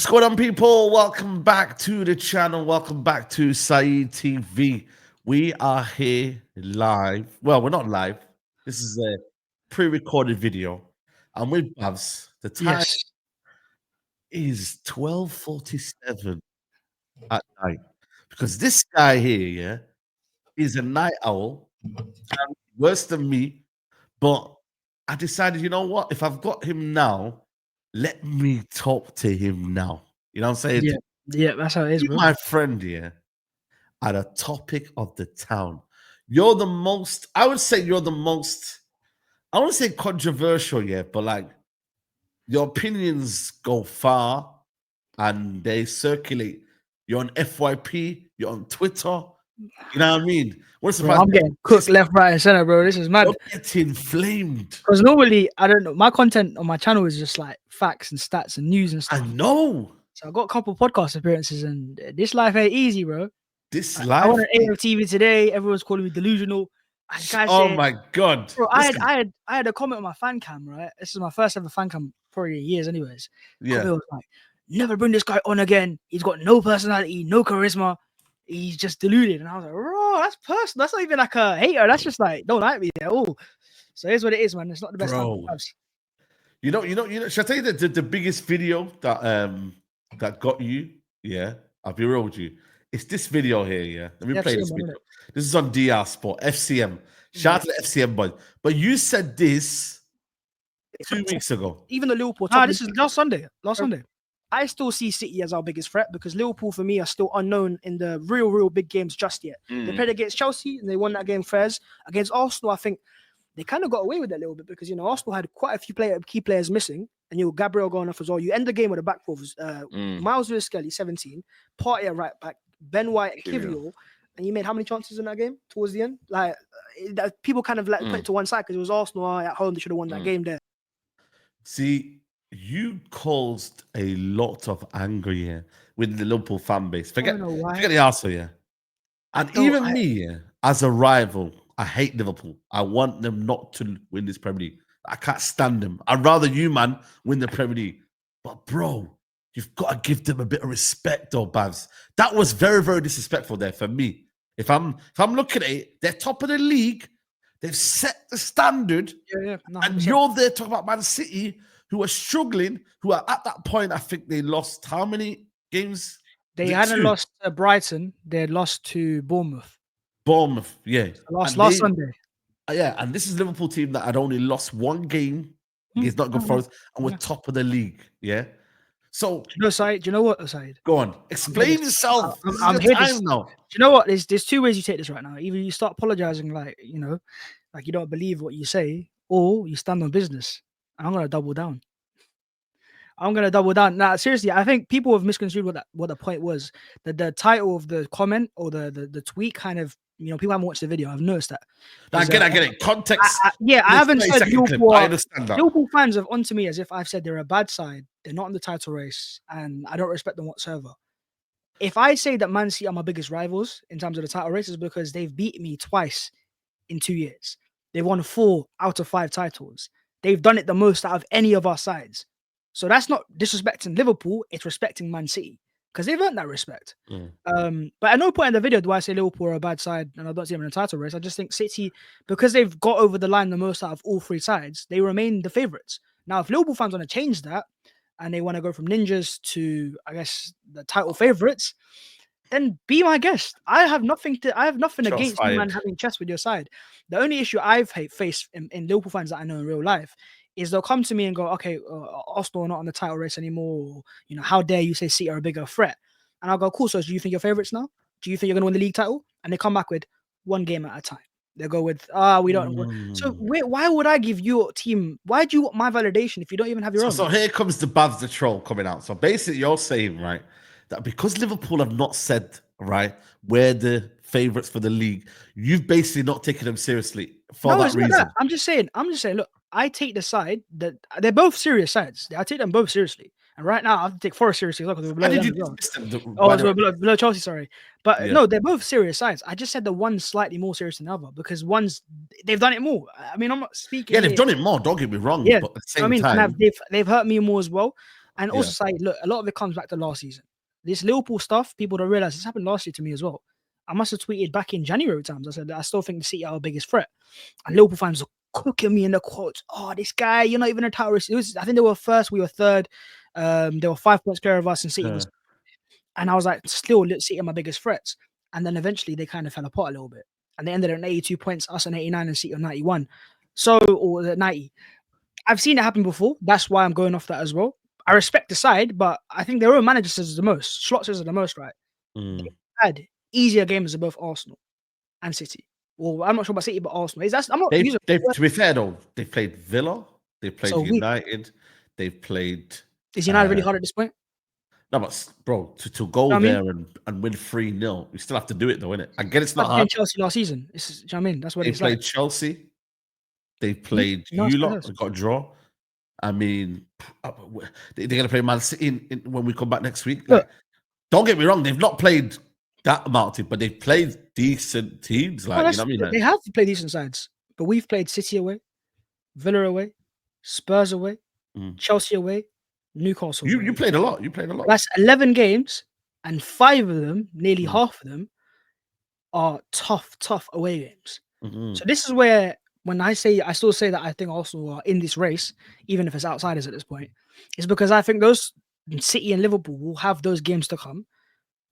What's going on, people? Welcome back to the channel. Welcome back to Saeed TV. We are here live. Well, we're not live. This is a pre-recorded video. I'm with Bhavs. The time Yes. is 12:47 at night because this guy here, yeah, is a night owl, worse than me. But I decided, you know what? If I've got him now, let me talk to him now. You know what I'm saying? Yeah, that's how it is, You, bro. my friend here, are the topic of the town. You're the most, I would say you're the most, I wouldn't say controversial yet, but like your opinions go far and they circulate. You're on FYP, you're on Twitter. You know what I mean? What Bro, I'm getting cooked left, right, and center, bro. This is mad. You're getting flamed. Because normally, I don't know, my content on my channel is just like facts and stats and news and stuff. I know. So I got a couple podcast appearances, and this life ain't easy, bro. This I life. went on ADAMANT today. Everyone's calling me delusional. Oh my God. Bro, I had a comment on my fan cam, right? This is my first ever fan cam probably in years, anyways. Yeah. Comment was like, never bring this guy on again. He's got no personality, no charisma. He's just deluded. And I was like, bro, that's personal. That's not even like a hater. That's just like, don't like me at all. So here's what it is, man. It's not the best time. You know. Should I tell you the biggest video that got you? Yeah, I'll be real with you. It's this video here. Yeah, let me play this video. This is on DR Sport, FCM. Shout out to the FCM boys. But you said this 2 weeks ago. Even the Liverpool. This is last Sunday. Sunday. I still see City as our biggest threat because Liverpool, for me, are still unknown in the real big games just yet. They played against Chelsea and they won that game fair. Against Arsenal, I think they kind of got away with it a little bit because, Arsenal had quite a few key players missing and, Gabriel going off as well. You end the game with a back four. Miles Lewis-Skelly, 17, Partey at right back, Ben White, Kivior, and you made how many chances in that game towards the end? Like, people kind of put it to one side because it was Arsenal at home. They should have won that game there. See, you caused a lot of anger here with the Liverpool fan base. Forget the Arsenal, yeah. And even me, as a rival, I hate Liverpool. I want them not to win this Premier League. I can't stand them. I'd rather you, man, win the Premier League. But bro, you've got to give them a bit of respect, though, Bhavs. That was very, very disrespectful there for me. If I'm looking at it, they're top of the league. They've set the standard. And you're there talking about Man City, who are struggling, who are at that point, I think they lost how many games? They hadn't lost to Brighton. They had lost to Bournemouth. Yeah. Last Sunday. Yeah, and this is Liverpool team that had only lost one game. It's not good for us, and we're top of the league. Yeah. So, Saeed, do you know what, Saeed? Go on. Explain yourself. I'm here now. Do you know what? There's two ways you take this right now. Either you start apologizing like you don't believe what you say, or you stand on business. I'm gonna double down. Now, seriously, I think people have misconstrued what the point was. That the title of the comment or the tweet kind of, people haven't watched the video. I've noticed that. I get it. Context. I haven't said Liverpool. I understand that. Liverpool fans have onto me as if I've said they're a bad side. They're not in the title race, and I don't respect them whatsoever. If I say that Man City are my biggest rivals in terms of the title race, is because they've beat me twice in 2 years. They've won 4 out of 5 titles. They've done it the most out of any of our sides. So that's not disrespecting Liverpool, it's respecting Man City because they've earned that respect. But at no point in the video do I say Liverpool are a bad side and I don't see them in a title race. I just think City, because they've got over the line the most out of all 3 sides, they remain the favourites. Now, if Liverpool fans want to change that and they want to go from ninjas to, I guess, the title favourites, then be my guest. I have nothing against you, man, having chess with your side. The only issue I've faced in Liverpool fans that I know in real life is they'll come to me and go, okay, Arsenal are not on the title race anymore. Or, how dare you say City are a bigger threat? And I'll go, cool, so do you think you're favourites now? Do you think you're going to win the league title? And they come back with 1 game at a time. They go with, we don't. So why would I give your team, why do you want my validation if you don't even have your own? So here comes the Bhavs the troll coming out. So basically you're saying, right, that because Liverpool have not said, right, we're the favourites for the league, you've basically not taken them seriously for that reason. That. I'm just saying, look, I take the side that they're both serious sides. I take them both seriously. And right now, I have to take Forest seriously. Look, below Chelsea, sorry. But no, they're both serious sides. I just said the one's slightly more serious than the other because they've done it more. I mean, I'm not speaking. Yeah, they've done it more. Don't get me wrong. Yeah, but at the same time, they've hurt me more as well. And also, say, look, a lot of it comes back to last season. This Liverpool stuff, people don't realize this happened last year to me as well. I must have tweeted back in January times. I said I still think the City are our biggest threat, and Liverpool fans are cooking me in the quotes. Oh, this guy, you're not even a title race. I think they were first, we were third. They were 5 points clear of us, and City was. And I was like, still, City are my biggest threats. And then eventually they kind of fell apart a little bit, and they ended at 82 points, us on 89, and City on 91. So, or 90. I've seen it happen before. That's why I'm going off that as well. I respect the side, but I think their own manager says the most. Slot says the most, right? They had easier games than both Arsenal and City. Well, I'm not sure about City, but Arsenal. I'm not using to be fair though, they played Villa, they played United, they've played. Is United really hard at this point? No, but bro, to go there and win 3-0, you still have to do it though, innit? I get it's not hard. Chelsea last season. Do you know what I mean? That's what they played Chelsea. They played you lot. Got a draw. I mean, they're going to play Man City when we come back next week. Like, don't get me wrong, they've not played that amount of teams, but they've played decent teams. Like, you know what I mean? Like, they have played decent sides, but we've played City away, Villa away, Spurs away, Chelsea away, Newcastle away. You played a lot. That's 11 games, and 5 of them, nearly half of them, are tough away games. So this is where, when I still say that I think Arsenal are in this race, even if it's outsiders at this point, is because I think those City and Liverpool will have those games to come,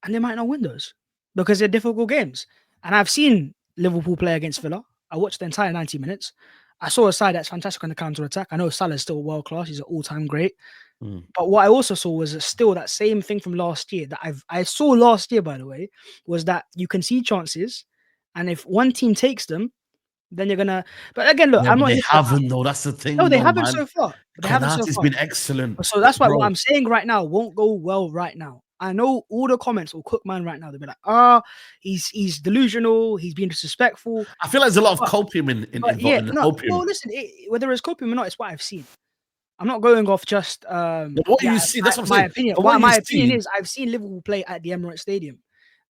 and they might not win those because they're difficult games. And I've seen Liverpool play against Villa. I watched the entire 90 minutes. I saw a side that's fantastic on the counter-attack. I know Salah's still world-class. He's an all-time great. But what I also saw was still that same thing from last year that I saw last year, by the way, was that you can see chances, and if one team takes them, then you're gonna. But again, look, I'm not. They haven't though. That's the thing. No, they haven't so far. They haven't so far. It's been excellent. So that's why what I'm saying right now won't go well right now. I know all the comments will cook man right now. They'll be like, he's delusional. He's being disrespectful. I feel like there's a lot of copium in opium. No, listen, whether it's copium or not, it's what I've seen. I'm not going off just what you see. That's what my opinion. My opinion is I've seen Liverpool play at the Emirates Stadium,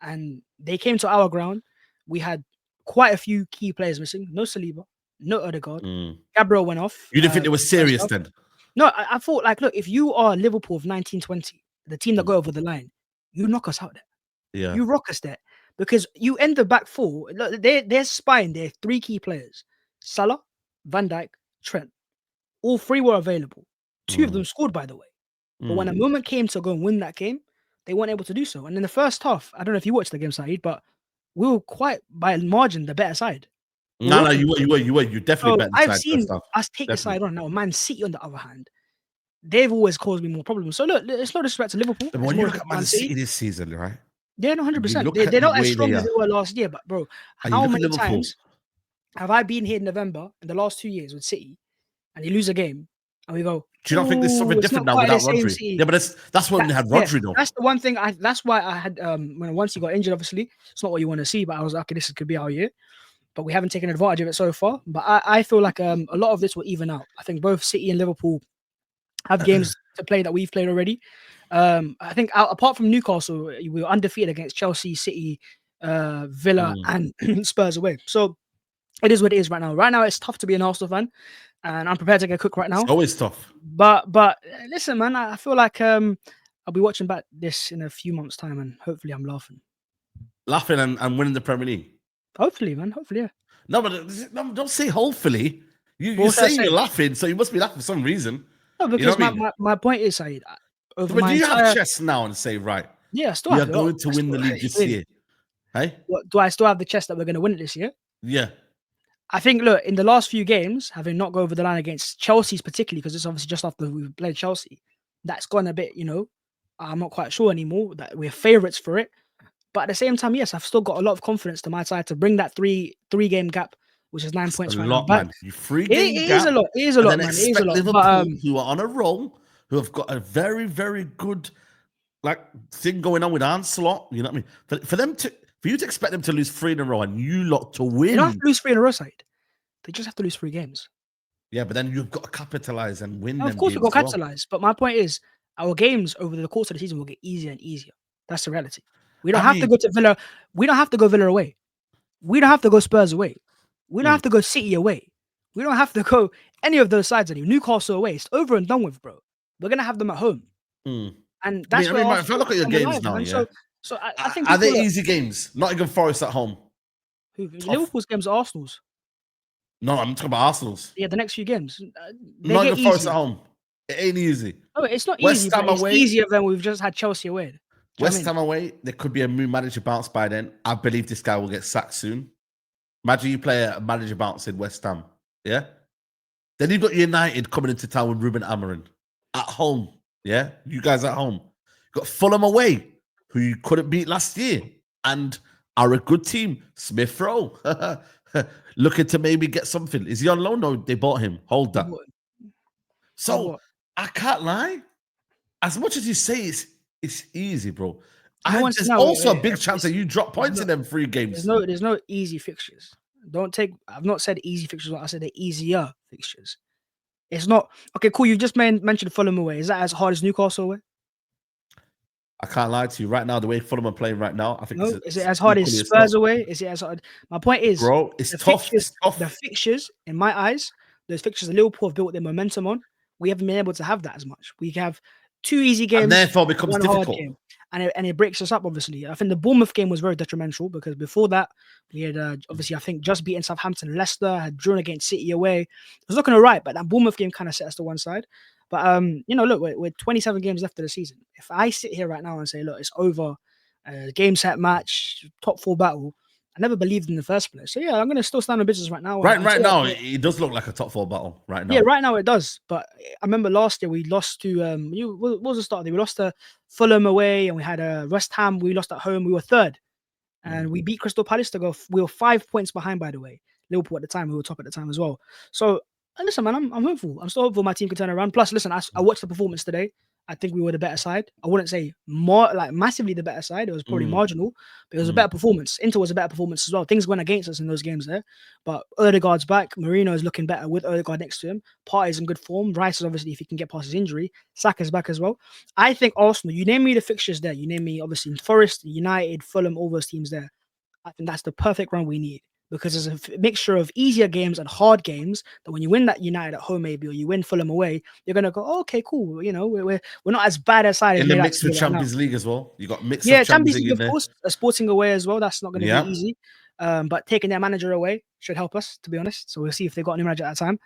and they came to our ground. We had quite a few key players missing. No Saliba, no Odegaard. Gabriel went off. You didn't think it was serious then? No, I thought, like, look, if you are Liverpool of 1920, the team that go over the line, you knock us out there. Yeah, you rock us there, because you end the back four. Look, they're spine. They're 3 key players: Salah, Van Dijk, Trent. All 3 were available. 2 of them scored, by the way. But when a moment came to go and win that game, they weren't able to do so. And in the first half, I don't know if you watched the game, Saeed, but we were quite by margin the better side. No, you were. You definitely better. I've seen us take the side on. Now, Man City, on the other hand, they've always caused me more problems. So look, it's no disrespect to Liverpool. But when you look at Man City this season, right? Yeah, no, 100%. They're not as strong as they were last year. But bro, how many times have I been here in November in the last 2 years with City, and you lose a game, and we go, do you not think there's something different now without Rodri? Yeah, but that's when they had Rodri though. That's the one thing. That's why I had once he got injured. Obviously, it's not what you want to see. But I was like, okay, this could be our year. But we haven't taken advantage of it so far. But I feel like a lot of this will even out. I think both City and Liverpool have games to play that we've played already. I think apart from Newcastle, we were undefeated against Chelsea, City, Villa, and Spurs away. So it is what it is right now. Right now, it's tough to be an Arsenal fan, and I'm prepared to get cooked right now. It's always tough. But listen, man, I feel like I'll be watching back this in a few months' time, and hopefully I'm laughing. Laughing and winning the Premier League. Hopefully, man. Hopefully, yeah. No, but don't say hopefully. You're saying you're laughing, so you must be laughing for some reason. No, because my point is, Saeed, but do you have chest now and say, right, yeah, we are going to win the league this year? Hey? Do I still have the chest that we're going to win it this year? Yeah. I think, look, in the last few games, having not go over the line against Chelsea's particularly, because it's obviously just after we played Chelsea, that's gone a bit, I'm not quite sure anymore that we're favourites for it. But at the same time, yes, I've still got a lot of confidence to my side to bring that three-game gap, which is 9 points. A lot, man. You 3-game gap. It is a lot. It is a lot, man. It is a lot. Liverpool, who are on a roll, who have got a very, very good thing going on with Ancelot. You know what I mean? For you to expect them to lose 3 in a row and you lot to win. They don't have to lose 3 in a row, Side. They just have to lose 3 games. Yeah, but then you've got to capitalize and win. Of course, we've got to capitalize. But my point is, our games over the course of the season will get easier and easier. That's the reality. We don't have to go to Villa. We don't have to go Villa away. We don't have to go Spurs away. We don't have to go City away. We don't have to go any of those sides anymore. Newcastle away. It's over and done with, bro. We're going to have them at home. Mm. And I that's mean, where man, if I Arsenal look at your come games alive, now, man. yeah, So I think are they people are easy games? Nottingham Forest at home, tough. Liverpool's games are Arsenal's. No, I'm talking about Arsenal's. Yeah, the next few games, they get Nottingham Forest at easier. home. It ain't easy. Oh, it's not easy, West but Ham it's away. easier than we've just had Chelsea away. Do you know what I West mean? Ham away. There could be a new manager bounce by then. I believe this guy will get sacked soon. Imagine you play a manager bounce in West Ham. Yeah. Then you've got United coming into town with Ruben Amorim at home. Yeah. You guys at home. Got Fulham away, who you couldn't beat last year, and are a good team. Smith Rowe. Looking to maybe get something. Is he on loan? No, they bought him. Hold that. So I can't lie. As much as you say it's easy, bro. There's also a big chance that you drop points in them 3 games. There's no easy fixtures. I've not said easy fixtures. I said the easier fixtures. It's not okay. Cool. You just mentioned Fulham away. Is that as hard as Newcastle away? I can't lie to you. Right now, the way Fulham are playing right now, I think is it as hard as Spurs away? Is it as hard? My point is, bro, it's tough. It's tough. The fixtures, in my eyes, those fixtures that Liverpool have built their momentum on, we haven't been able to have that as much. We have 2 easy games, and therefore becomes one difficult. hard game, and it breaks us up. Obviously, I think the Bournemouth game was very detrimental because before that we had obviously I think just beaten Southampton, Leicester, had drawn against City away. It was looking alright, but that Bournemouth game kind of set us to one side. But look, we're 27 games left of the season. If I sit here right now and say, look, it's over, game set match, top 4 battle, I never believed in the first place. So yeah, I'm gonna still stand on business right now. Right now, it does look like a top 4 battle. Right now, yeah, right now it does. But I remember last year we lost to what was the start of the year? We lost to Fulham away, and we had West Ham. We lost at home. We were 3rd, and we beat Crystal Palace to go. We were 5 points behind, by the way. Liverpool at the time, we were top at the time as well. So listen, man, I'm hopeful. I'm still hopeful my team can turn around. Plus, listen, I watched the performance today. I think we were the better side. I wouldn't say more like massively the better side. It was probably marginal, but it was a better performance. Inter was a better performance as well. Things went against us in those games there, but Odegaard's back. Marino is looking better with Odegaard next to him. Partey's in good form. Rice is obviously, if he can get past his injury. Saka's back as well. I think Arsenal, you name me the fixtures there. You name me obviously Forest, United, Fulham, all those teams there. I think that's the perfect run we need. Because there's a mixture of easier games and hard games that when you win that United at home maybe or you win Fulham away, you're gonna go, oh, okay, cool. You know, we're not as bad a side in the mix with Champions League as well. You got mix of Champions League of course, a Sporting away as well. That's not going to be easy. But taking their manager away should help us, to be honest. So we'll see if they got a new manager at that time.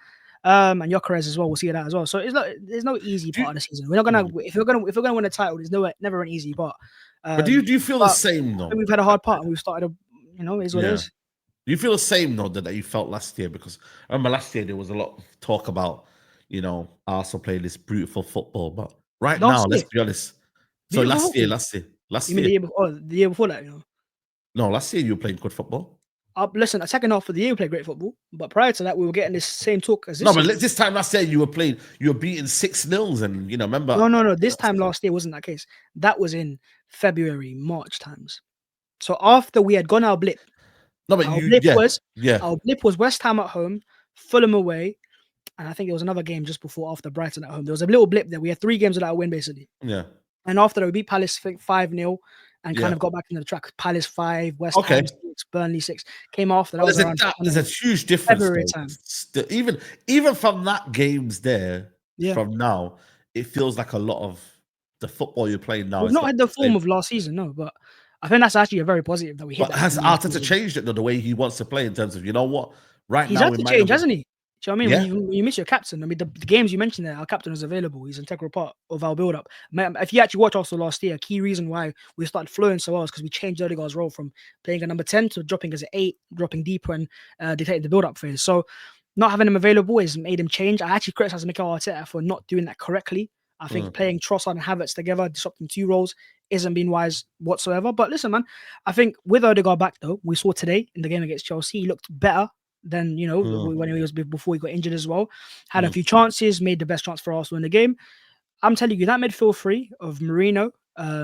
And Gyökeres as well. We'll see that as well. So there's no easy part of the season. We're not gonna if we're gonna win a title, there's never an easy part. But do you feel the same though? We've had a hard part and we've started is what it is. Do you feel the same though that you felt last year? Because I remember last year there was a lot of talk about, Arsenal playing this beautiful football. But now, let's be honest. So last year. You mean the year before that, No, last year you were playing good football. Listen, the second half of the year we played great football, but prior to that we were getting this same talk as this. No, but this time last year you were beating 6-0 and remember. No. This time last year wasn't that case. That was in February, March times. So after we had gone our blip. No, but our blip was West Ham at home, Fulham away, and I think there was another game just before after Brighton at home. There was a little blip there. We had 3 games without a win basically. Yeah. And after that we beat Palace 5-0 and kind of got back into the track. Palace 5, West Ham 6, Burnley 6. Came after that. There's a huge difference. Even from that games there, from now, it feels like a lot of the football you're playing now. We've not had the form of last season, no, but I think that's actually a very positive that we hit. But has Arteta changed it though, the way he wants to play in terms of, you know what? He's had to change, hasn't he? Do you know what I mean? When you miss your captain, I mean, the games you mentioned there, our captain was available. He's an integral part of our build-up. If you actually watch Arsenal last year, a key reason why we started flowing so well is because we changed Odegaard's role from playing a number 10 to dropping as an 8, dropping deeper and dictating the build-up phase. So not having him available has made him change. I actually criticized Mikel Arteta for not doing that correctly. I think playing Trossard and Havertz together, disrupting 2 roles, isn't being wise whatsoever. But listen, man, I think with Odegaard back, though, we saw today in the game against Chelsea, he looked better than, when he was before he got injured as well. Had a few chances, made the best chance for Arsenal in the game. I'm telling you, that midfield 3 of Marino,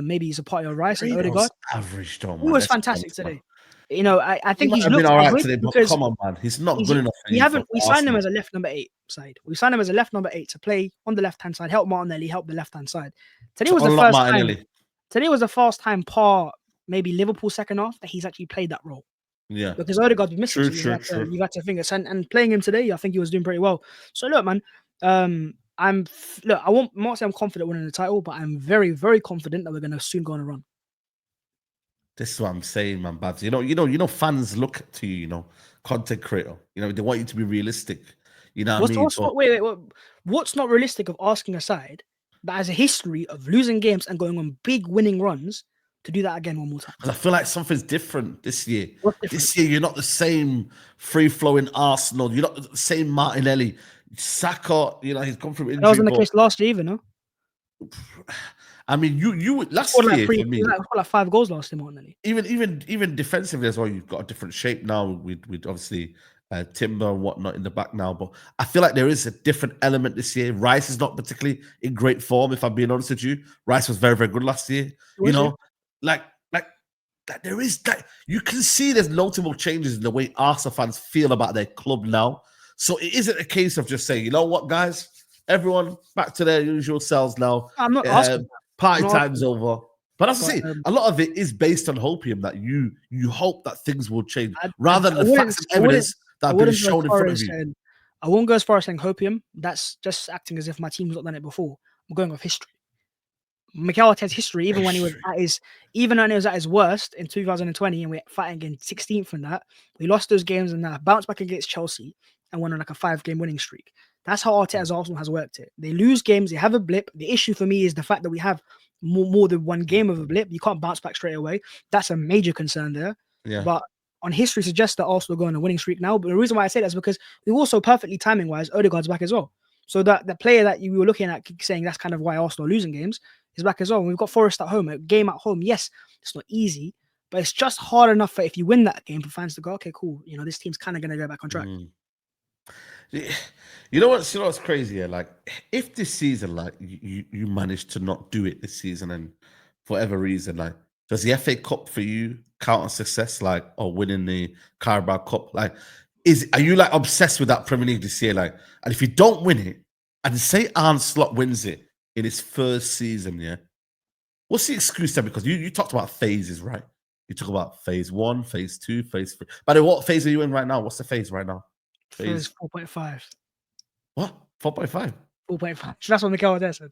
maybe he's a part of Rice and Odegaard. Average, though, man. He was fantastic today. I think he's been all right today, but come on, man. He's not good enough. We signed him as a left number 8 side. We signed him as a left number 8 to play on the left-hand side, help Martinelli, help the left-hand side. Today was the first time. Today was the first time, maybe Liverpool second half, that he's actually played that role. Yeah. Because Odegaard was missing. True. You got to think, and playing him today, I think he was doing pretty well. So look, man, look. I'm not saying I'm confident winning the title, but I'm very, very confident that we're going to soon go on a run. This is what I'm saying, man, Bhavs. Fans look to you, content creator. They want you to be realistic. You know what I mean? Wait, what's not realistic of asking a side that has a history of losing games and going on big winning runs to do that again one more time? Because I feel like something's different this year. What's different? This year, you're not the same free-flowing Arsenal. You're not the same Martinelli. Saka, he's come from injury. That wasn't the case last year, even, no? I mean, you last year for me, like 5 goals last year, Martinelli. Even defensively as well, you've got a different shape now with obviously Timber and whatnot in the back now. But I feel like there is a different element this year. Rice is not particularly in great form, if I'm being honest with you. Rice was very, very good last year. Like there is that you can see there's notable changes in the way Arsenal fans feel about their club now. So it isn't a case of just saying, you know what, guys, everyone back to their usual selves now. I'm not asking. Party time's over. But as I say, a lot of it is based on hopium that you hope that things will change rather than the facts and evidence that have been shown in front of you. I won't go as far as saying hopium. That's just acting as if my team's not done it before. I'm going off history. Mikel Arteta's history, even when he was at his worst in 2020, and we're fighting in 16th in that, we lost those games and bounced back against Chelsea and went on like a 5-game winning streak. That's how Arteta's Arsenal has worked it. They lose games, they have a blip. The issue for me is the fact that we have more than one game of a blip. You can't bounce back straight away. That's a major concern there. Yeah. But on history suggests that Arsenal go on a winning streak now. But the reason why I say that is because we also perfectly timing-wise, Odegaard's back as well. So that the player that you were looking at saying that's kind of why Arsenal are losing games is back as well. We've got Forest at home, a game at home. Yes, it's not easy, but it's just hard enough for if you win that game for fans to go, okay, cool. This team's kind of going to go back on track. You know what's crazy here? Like, if this season, like, you manage to not do it this season, and for whatever reason, like, does the FA Cup for you count as success, like, or winning the Carabao Cup? Like, are you like obsessed with that Premier League this year? Like, and if you don't win it, and say Arne Slot wins it in his first season, yeah, what's the excuse then? Because you talked about phases, right? You talk about phase 1, phase 2, phase 3. By the way, what phase are you in right now? What's the phase right now? Phase 4.5. What? 4.5? 4.5. So that's what Mikel Arteta said.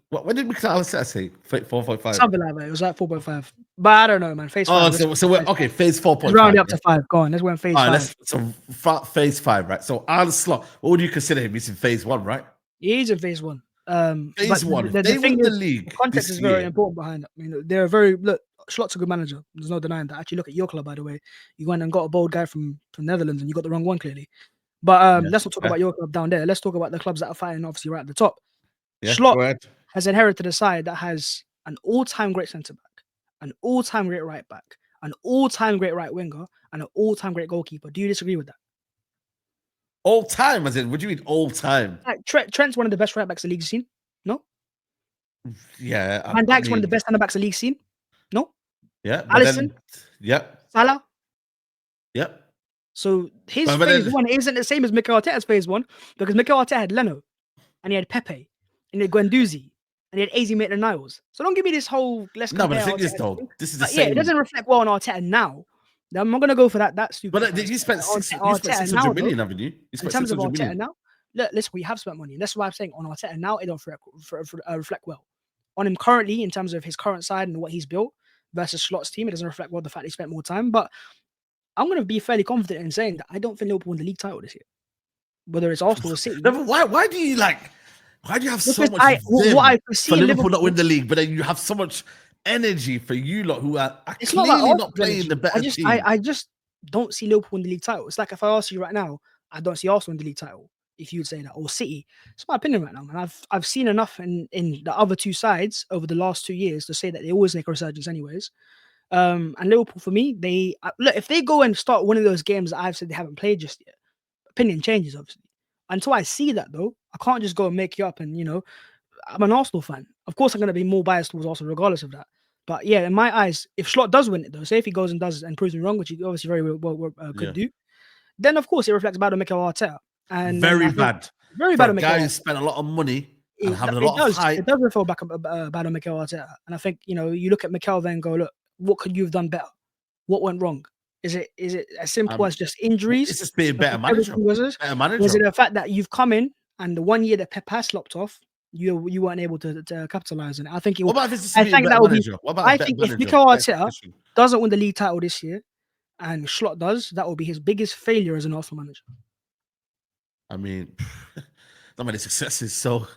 What did Mikel Arteta say? 4.5? Something like that. It was like 4.5. But I don't know, man. Phase 5. So we're okay. Phase 4.5. Round it up to 5. Go on. Let's go in phase 5. So phase 5, right? So Arne Slot, what would you consider him? He's in phase 1, right? He's in phase 1. Phase 1. They win the league. The context is very important behind it. I mean, they're Slot's a good manager. There's no denying that. Actually, look at your club, by the way. You went and got a bold guy from the Netherlands, and you got the wrong one, clearly. But let's not talk about your club down there. Let's talk about the clubs that are fighting, obviously, right at the top. Yeah, Slot has inherited a side that has an all-time great centre-back, an all-time great right-back, an all-time great right winger, and an all-time great goalkeeper. Do you disagree with that? All time, as in, what do you mean all time? Like, Trent's one of the best right-backs the league's seen. No? Yeah. Van Dijk's one of the best centre-backs the league's seen. No? Yeah. Alisson? Yep. Salah? Yep. So his phase 1 isn't the same as Mikel Arteta's phase 1, because Mikel Arteta had Leno, and he had Pepe, and he had Guendouzi, and he had Eze Maitland-Niles. So don't give me this whole No, but the thing is, though, this is the same. Yeah, it doesn't reflect well on Arteta now. I'm not going to go for that stupid. But you spent 600 million, haven't you? In terms of Arteta now, listen, we have spent money. And that's why I'm saying on Arteta now, it don't reflect well. On him currently, in terms of his current side and what he's built versus Slot's team, it doesn't reflect well the fact he spent more time. But I'm going to be fairly confident in saying that I don't think Liverpool win the league title this year. Whether it's Arsenal or City. Why do you have so much what I foresee for Liverpool not win the league, but then you have so much energy for you lot who are clearly not playing the better team? I just don't see Liverpool win the league title. It's like if I ask you right now, I don't see Arsenal win the league title. If you'd say that, or City, it's my opinion right now, man. I've seen enough in the other two sides over the last 2 years to say that they always make a resurgence, anyways. And Liverpool, for me, look, if they go and start winning those games that I've said they haven't played just yet, opinion changes, obviously. Until I see that, though, I can't just go and make you up. And I'm an Arsenal fan. Of course, I'm going to be more biased towards Arsenal, regardless of that. But yeah, in my eyes, if Slot does win it, though, say if he goes and does it and proves me wrong, which he obviously very well could do, then of course it reflects bad on Mikel Arteta. And very bad on Mikel guy who spent a lot of money and having a lot of hype. It does refer back bad on Mikel Arteta. And I think, you look at Mikel then and go, look, what could you have done better? What went wrong? Is it as simple as just injuries? It's just being better manager. Was it the fact that you've come in and the 1 year that Pep has slopped off, you weren't able to capitalize on it. I think What about if it's just I be a think better that would be. manager? What about a I better think if manager? Mikel Better Arteta tactician? doesn't win the league title this year, and Slot does, that will be his biggest failure as an Arsenal manager. I mean, not many successes, so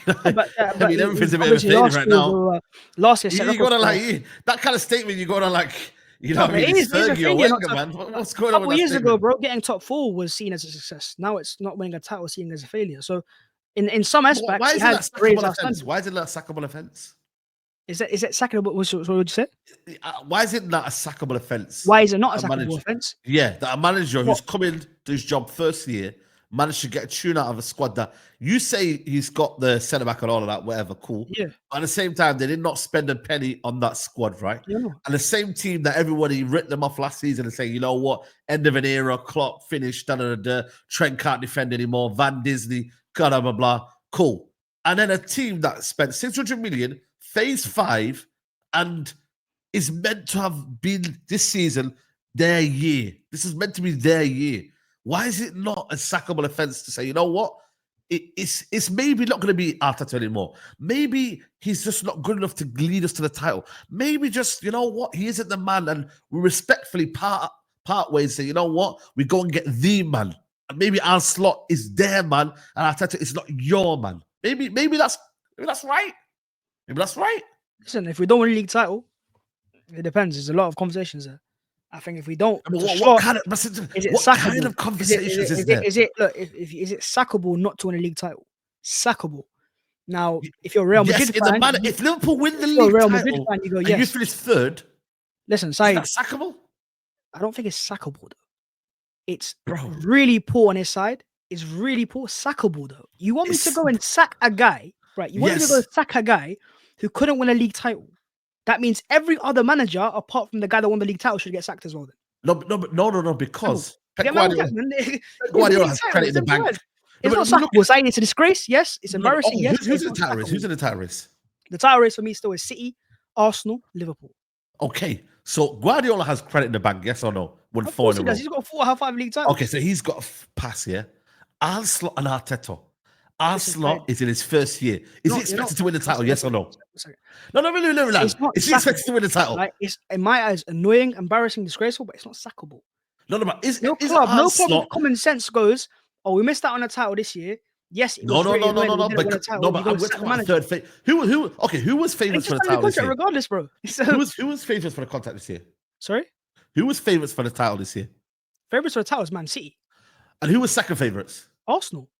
But I mean, everything's a bit of a obviously failure right now. last year set You record gotta for. that kind of statement. You gotta you know, No, what I but mean, it it's is a Fergie or failure. Not Wenger, to, man. a What's going on with couple that years ago, statement? bro, getting top 4 was seen as a success. Now it's not winning a title seen as a failure. So in some aspects, Why he is it has that raised sackable our offense? standard. Why is it not a sackable offense? Is it sackable? What would you say? Why is it not a sackable offense? Why is it not a A sackable manager, offense? yeah, that a manager What? who's come in to his job first year managed to get a tune out of a squad that you say he's got the centre back and all of that, whatever, cool. Yeah. At the same time, they did not spend a penny on that squad, right? Yeah. And the same team that everybody writ them off last season and saying, you know what, end of an era, Klopp finished, da da da. Trent can't defend anymore, Van Disney, blah blah blah. Cool. And then a team that spent 600 million, phase 5, and is meant to have been this season their year. This is meant to be their year. Why is it not a sackable offense to say, you know what? It's maybe not going to be Arteta anymore. Maybe he's just not good enough to lead us to the title. Maybe just, you know what? He isn't the man, and we respectfully part ways and say, you know what? We go and get the man. And maybe our Slot is their man, and Arteta is not your man. Maybe that's right. Maybe that's right. Listen, if we don't win a league title, it depends. There's a lot of conversations there. I think if we don't, I mean, what kind of conversations is there? Is it sackable not to win a league title? Sackable. Now, if you're a Real Madrid fan, if Liverpool win the league title, fan, you go, and yes. you finish third, listen, Saeed, is that sackable? I don't think it's sackable though. It's really poor on his side. It's really poor. Sackable though. You want me to go and sack a guy, right? You want me to go sack a guy who couldn't win a league title? That means every other manager, apart from the guy that won the league title, should get sacked as well. Then No, because Pep Guardiola has credit in the bank. It's not sackable. Saying it's a disgrace. Yes, it's embarrassing. Yes, who's in the title race? Who's in the title race? The title race for me still is City, Arsenal, Liverpool. Okay, so Guardiola has credit in the bank. Yes or no? Won 4 in a row. He's got 4 or 5 league titles. Okay, so he's got a pass here. Arsenal and Arteta. Arsenal is in his first year. Is he expected to win the title? Yes or no? No, relax. Is he expected to win the title? Like, it's in my eyes annoying, embarrassing, disgraceful, but it's not sackable. No, but no club common sense goes, oh, we missed out on a title this year. Yes, it was no. But I'm talking about third favorite. Who was favorites for the title this year? Regardless, bro. Who was favorites for the contract this year? Sorry? Who was favorites for the title this year? Favorites for the title is Man City. And who was second favorites? Arsenal.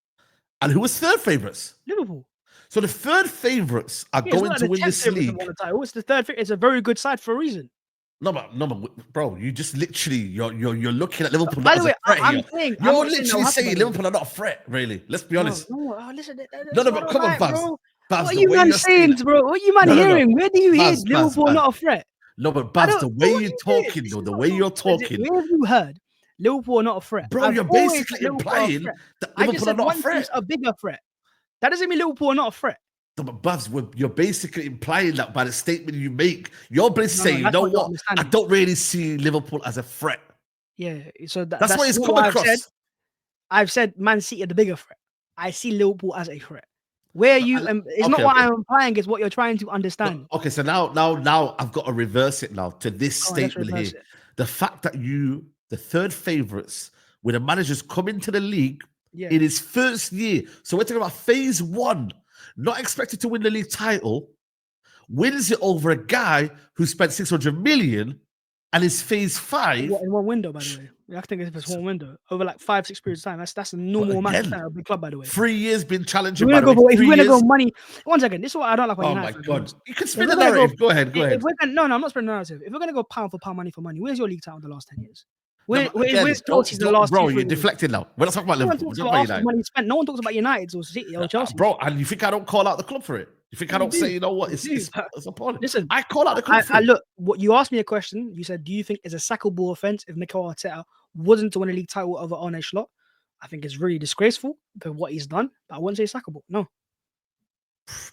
And who was third favorites? Liverpool. So the third favorites are going to win this league. It's the third. It's a very good side for a reason. No, but bro, you just literally you're looking at Liverpool. By the way, I'm saying you're literally saying Liverpool are not a threat. Really, let's be honest. Listen. But come on, Bhavs. What are you man saying, bro? What are you man hearing? Where do you hear Liverpool not a threat? No, but Bhavs, the way you're talking, though, the way you're talking. Where have you heard Liverpool are not a threat? Bro, you're basically implying that Liverpool are not a threat. A bigger threat. That doesn't mean Liverpool are not a threat. No, but Bhavs, you're basically implying that by the statement you make. You're basically saying, you know what? I don't really see Liverpool as a threat. Yeah, so that's what it's come across. I've said Man City are the bigger threat. I see Liverpool as a threat. Where you? It's not what I'm implying. It's what you're trying to understand. Okay, so now I've got to reverse it now to this statement here. The fact that the third favorites, when the managers come into the league in his first year, so we're talking about phase 1. Not expected to win the league title, wins it over a guy who spent 600 million and is phase 5. In one window, by the way. I think it's one window. Over like 5-6 periods of time. That's a normal amount of time of a big club, by the way. 3 years been challenging. If we're going to go money. One second. This is what I don't like about United. Oh my God. You can spin the narrative. Go ahead. No, I'm not spinning the narrative. If we're going to go pound for pound, money for money, where's your league title in the last 10 years? Where's Chelsea's the last bro, you're deflecting now. We're not talking about Liverpool. No one talks about United or City or Chelsea. Bro, and you think I don't call out the club for it? You think I don't say, you know what, it's appalling. Listen, I call out the club for it. Look, what you asked me a question. You said, do you think it's a sackable offense if Mikel Arteta wasn't to win a league title over Arne Slot? I think it's really disgraceful for what he's done, but I wouldn't say sackable. No.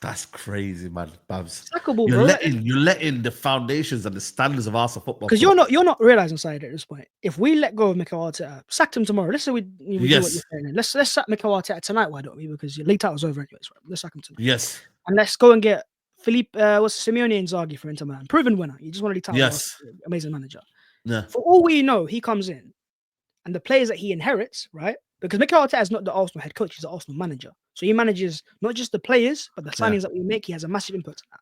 That's crazy, man, Bhavs. Sackable, bro. You're letting the foundations and the standards of Arsenal Football Because Club. you're not realizing side at this point. If we let go of Mikel Arteta, sacked him tomorrow. Let's say we do what you're Yes, saying. Let's sack Mikel Arteta tonight. Why don't we? Because your league title's over anyways. Right? Let's sack him tonight. yes, And let's go and get Philippe, what's Simeone Inzaghi for Inter Milan. Proven winner. You just want to league title. yes. Amazing manager. Yeah, For all we know, he comes in and the players that he inherits, right? Because Mikel Arteta is not the Arsenal head coach, he's the Arsenal manager. So he manages not just the players, but the signings that we make. He has a massive input on that.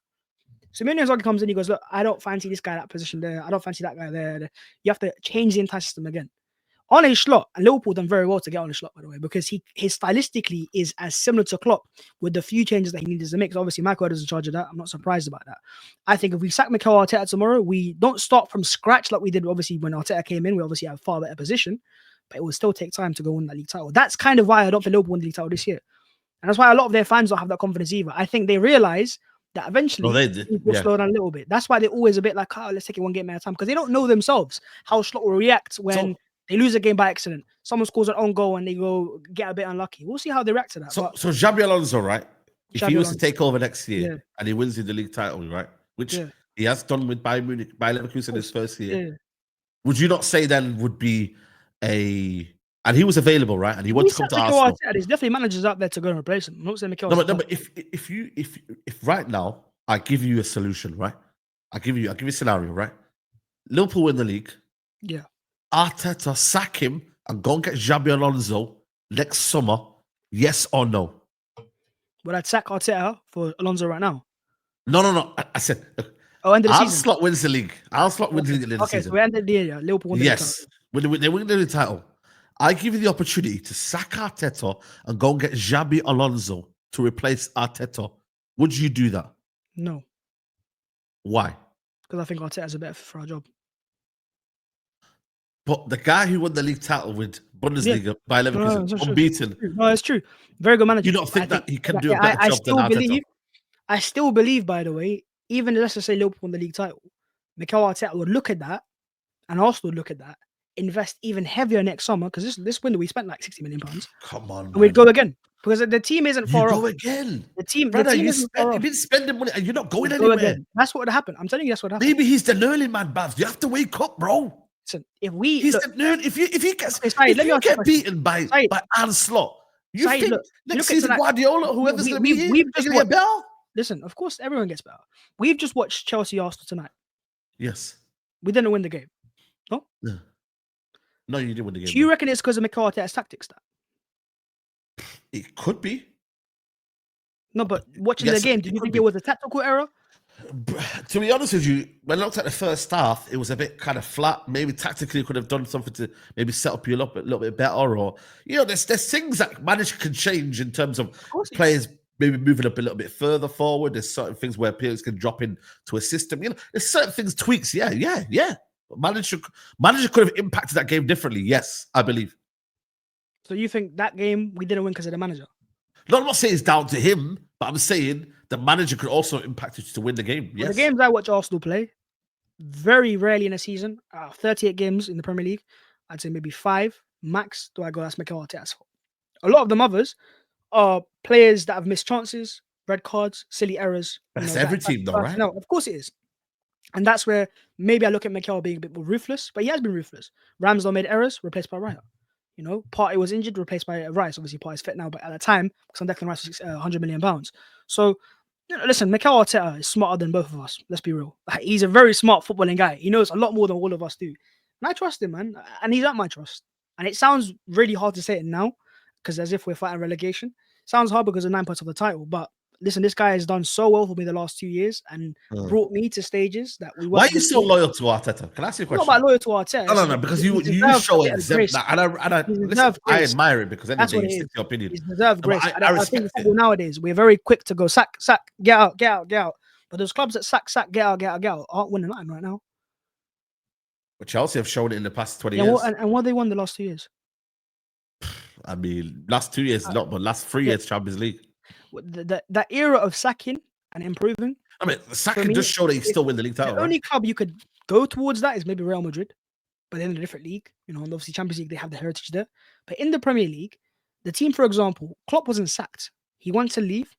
Simeone Inzaghi comes in, he goes, look, I don't fancy this guy, that position there. I don't fancy that guy there. You have to change the entire system again. Arne Slot, and Liverpool done very well to get Arne Slot, by the way, because his stylistically is as similar to Klopp with the few changes that he needs to make. So obviously, Michael is in charge of that. I'm not surprised about that. I think if we sack Mikel Arteta tomorrow, we don't start from scratch like we did, obviously, when Arteta came in. We obviously have a far better position, but it will still take time to go win that league title. That's kind of why I don't think Liverpool win the league title this year. And that's why a lot of their fans don't have that confidence either. I think they realize that eventually things will slow down a little bit. That's why they're always a bit like, oh, let's take it one game at a time, because they don't know themselves how Slot will react when they lose a game by accident. Someone scores an own goal and they go get a bit unlucky. We'll see how they react to that. So Xabi Alonso, right? If he was to take over next year and he wins the league title, right? Which he has done with Bayern Munich, Bayern Leverkusen his first year. Would you not say then would be and he was available, right? And he wanted to come to Arsenal. There's definitely managers out there to go and replace him. I'm not saying Mikel. No, but if right now I give you a solution, right? I give you a scenario, right? Liverpool win the league. Yeah. Arteta sack him and go and get Xabi Alonso next summer. Yes or no? Would I sack Arteta for Alonso right now? No. I said. End of the season. Slot wins the league. Slot wins the league at the end of the season. So we ended the year. Yeah. Liverpool won the title. When they win the title, I give you the opportunity to sack Arteta and go and get Xabi Alonso to replace Arteta. Would you do that? No. Why? Because I think Arteta's a better fit for our job. But the guy who won the league title with Bundesliga by Leverkusen, unbeaten. No, it's true. Very good manager. You don't think that he can do a better job than Arteta? I still believe, by the way, even let's just say Liverpool won the league title, Mikel Arteta would look at that, and Arsenal would look at that, invest even heavier next summer, because this window we spent like £60 million. Come on, and we'd go again, because the team isn't far off. Go again. The team you've been spending money and you're not going anywhere. Again. That's what would happen. I'm telling you, that's what happened. Maybe he's the learning man, Bhavs. You have to wake up, bro. Listen, if he gets beaten by Arne Slot, you think next season Guardiola, whoever's going to be here, he's going to get better? Listen, of course, everyone gets better. We've just watched Chelsea Arsenal tonight. Yes. We didn't win the game. No? Yeah. No, you didn't win the game. Do you reckon it's because of Mikel Arteta's tactics? It could be. No, but watching the game, do you think it was a tactical error? To be honest with you, when I looked at the first half, it was a bit kind of flat. Maybe tactically could have done something to maybe set up you a little bit better, or there's things that manager can change in terms of players maybe moving up a little bit further forward. There's certain things where players can drop into a system. There's certain things, tweaks. Yeah. Manager could have impacted that game differently. Yes, I believe. So you think that game we didn't win because of the manager? No, I'm not saying it's down to him, but I'm saying the manager could also impact you to win the game. Yes. The games I watch Arsenal play, very rarely in a season, 38 games in the Premier League, I'd say maybe 5 max do I go, that's Mikel Arteta's fault. A lot of them others are players that have missed chances, red cards, silly errors. That's every team though, right? No, of course it is. And that's where maybe I look at Mikel being a bit more ruthless, but he has been ruthless. Ramsdale made errors, replaced by Raya. Partey was injured, replaced by Rice. Obviously, Partey's fit now, but at the time, because Declan Rice was £100 million. So, listen, Mikel Arteta is smarter than both of us. Let's be real. He's a very smart footballing guy. He knows a lot more than all of us do. And I trust him, man. And he's at my trust. And it sounds really hard to say it now, because as if we're fighting relegation. It sounds hard because of 9 points of the title, but listen, this guy has done so well for me the last 2 years and brought me to stages that we. Why are you so loyal to Arteta? Can I ask you a question? Not about loyal to Arteta. No, because you show exempt, and I admire it because that's what it is. Your opinion. He's deserved grace. I think nowadays we're very quick to go sack, get out. But those clubs that sack, get out aren't winning nothing right now. But Chelsea have shown it in the past 20 years. And what they won the last 2 years? I mean, last 2 years not, but last 3 years Champions League. That era of sacking and improving. I mean, sacking just showed that you still win the league title. The only club you could go towards that is maybe Real Madrid, but they're in a different league. And obviously Champions League, they have the heritage there. But in the Premier League, the team, for example, Klopp wasn't sacked. He wanted to leave.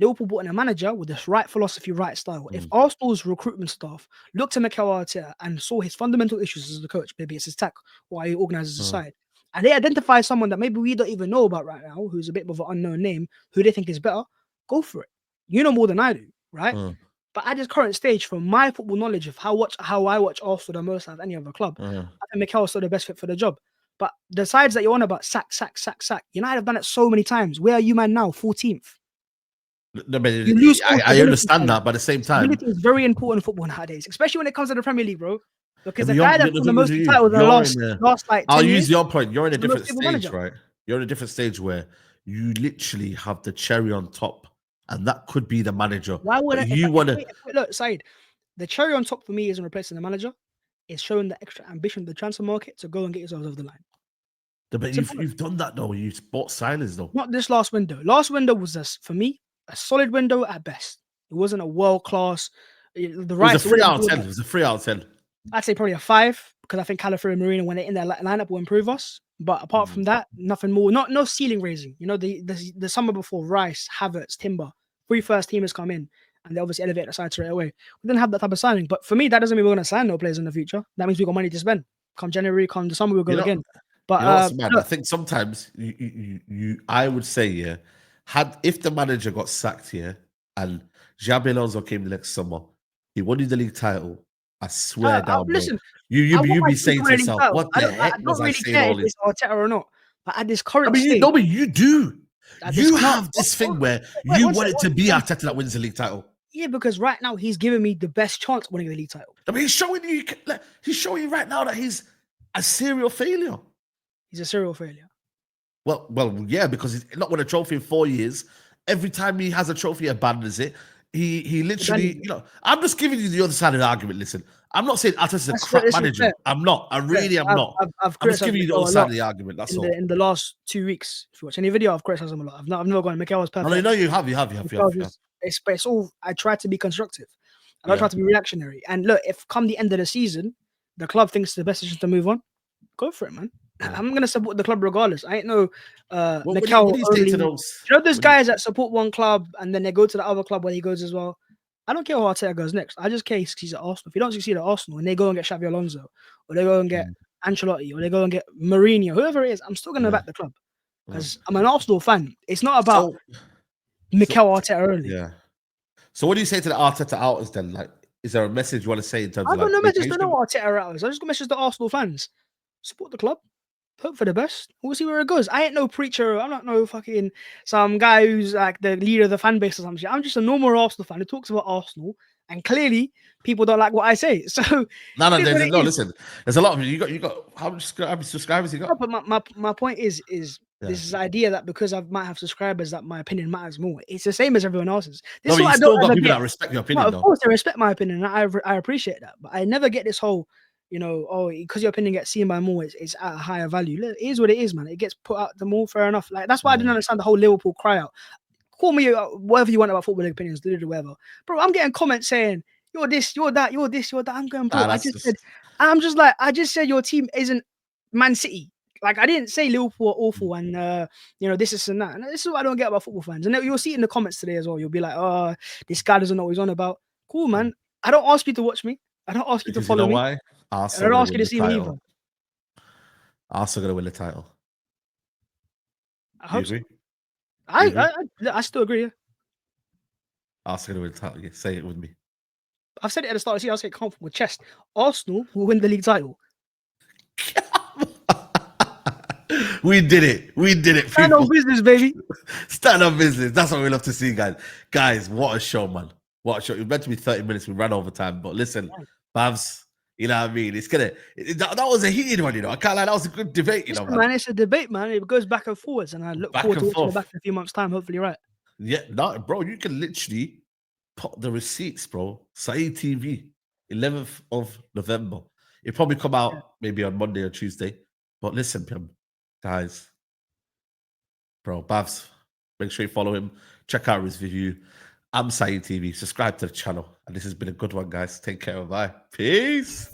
Liverpool brought in a manager with this right philosophy, right style. If Arsenal's recruitment staff looked at Mikel Arteta and saw his fundamental issues as the coach, maybe it's his tech or how he organizes the side, and they identify someone that maybe we don't even know about right now, who's a bit of an unknown name, who they think is better, go for it. You know more than I do, right? But at this current stage, from my football knowledge of how I watch Arsenal the most out of any other club, I think Mikel's still the best fit for the job. But the sides that you're on about, sack. United have done it so many times. Where are you, man, now? 14th. No, but I understand that, but at the same time, stability is very important in football nowadays, especially when it comes to the Premier League, bro. Because the guy that won the most titles in the last like 10 I'll years, use your point. You're in a different stage, right? You're in a different stage where you literally have the cherry on top, and that could be the manager. Why would you want to look, Saeed? The cherry on top for me isn't replacing the manager. It's showing the extra ambition of the transfer market to go and get yourselves over the line. But you've done that though. You bought signings though. Not this last window. Last window was for me a solid window at best. It wasn't a world class. It was a 3 out of 10. It was a 3 out of 10. I'd say probably a 5 because I think Calafiori and Marino, when they're in their lineup, will improve us. But apart from that, nothing more. No ceiling raising. You know, the summer before, Rice, Havertz, Timber, 3 first teamers come in and they obviously elevate the side straight away. We didn't have that type of signing. But for me, that doesn't mean we're going to sign no players in the future. That means we got money to spend. Come January, come the summer, we'll go again. But I think sometimes I would say, if the manager got sacked here and Xabi Alonso came the next summer, he won the league title. I swear down, listen, you be saying to yourself, "What the heck was I saying all this?" Arteta or not, but at this current stage, but you do. You have this thing where you want it to be Arteta that wins the league title. Yeah, because right now he's giving me the best chance of winning the league title. I mean, he's showing you right now that he's a serial failure. He's a serial failure. Well, yeah, because he's not won a trophy in 4 years. Every time he has a trophy, he abandons it. He literally, I'm just giving you the other side of the argument. Listen, I'm not saying Arteta's a crap manager. I'm not. I really am not. I'm just giving you the other side of the argument. That's all. In the last 2 weeks, if you watch any video, I've criticized him a lot. I've never gone, Mikel was perfect. No, you have. It's all, I try to be constructive. I don't try to be reactionary. And look, if come the end of the season, the club thinks the best decision to move on, go for it, man. I'm going to support the club regardless. I ain't no Mikel. You know those guys that support one club and then they go to the other club where he goes as well? I don't care who Arteta goes next. I just care he succeeds at Arsenal. If he don't succeed at Arsenal and they go and get Xabi Alonso or they go and get Ancelotti or they go and get Mourinho, whoever it is, I'm still going to back the club because I'm an Arsenal fan. It's not about Mikel Arteta only. Yeah. So what do you say to the Arteta outers then? Like, is there a message you want to say in terms of? I got no message to no Arteta outers. I just got a message to Arsenal fans. Support the club. Hope for the best. We'll see where it goes. I ain't no preacher. I'm not no fucking some guy who's like the leader of the fan base or some shit. I'm just a normal Arsenal fan who talks about Arsenal, and clearly people don't like what I say. So listen. There's a lot of you got how many subscribers you got? No, but my point is this idea that because I might have subscribers that my opinion matters more. It's the same as everyone else's. This you still got people that respect your opinion. Of course, they respect my opinion. And I appreciate that, but I never get this whole. Because your opinion gets seen by more, it's at a higher value. It is what it is, man. It gets put out the more, fair enough. Like that's why I didn't understand the whole Liverpool cry out. Call me whatever you want about football opinions, do it, whatever. Bro, I'm getting comments saying you're this, you're that, you're this, you're that. I'm going, bro. I just said your team isn't Man City. Like I didn't say Liverpool are awful and this and that. And this is what I don't get about football fans. And you'll see it in the comments today as well. You'll be like, oh, this guy doesn't know what he's on about. Cool, man. I don't ask you to watch me. I don't ask you to follow me. Why? I don't ask you to see me either. Arsenal gonna win the title. I hope so. I still agree. Yeah. Arsenal gonna win the title. Yeah. Say it with me. I've said it at the start of the season. I was getting comfortable with chest. Arsenal will win the league title. We did it. People. Stand on business, baby. Stand on business. That's what we love to see, guys. Guys, what a show, man. What a show. It was meant to be 30 minutes. We ran over time. But listen, Bhavs, you know what I mean? It's that was a heated one, I can't lie. That was a good debate, man. It's a debate, man. It goes back and forwards. And I look forward to watching it back in a few months' time. Hopefully, right. Yeah, no, bro, you can literally put the receipts, bro. Saeed TV, 11th of November. It'll probably come out maybe on Monday or Tuesday. But listen, guys, bro, Bhavs, make sure you follow him. Check out his review. I'm Saeed TV. Subscribe to the channel. And this has been a good one, guys. Take care. Bye. Peace.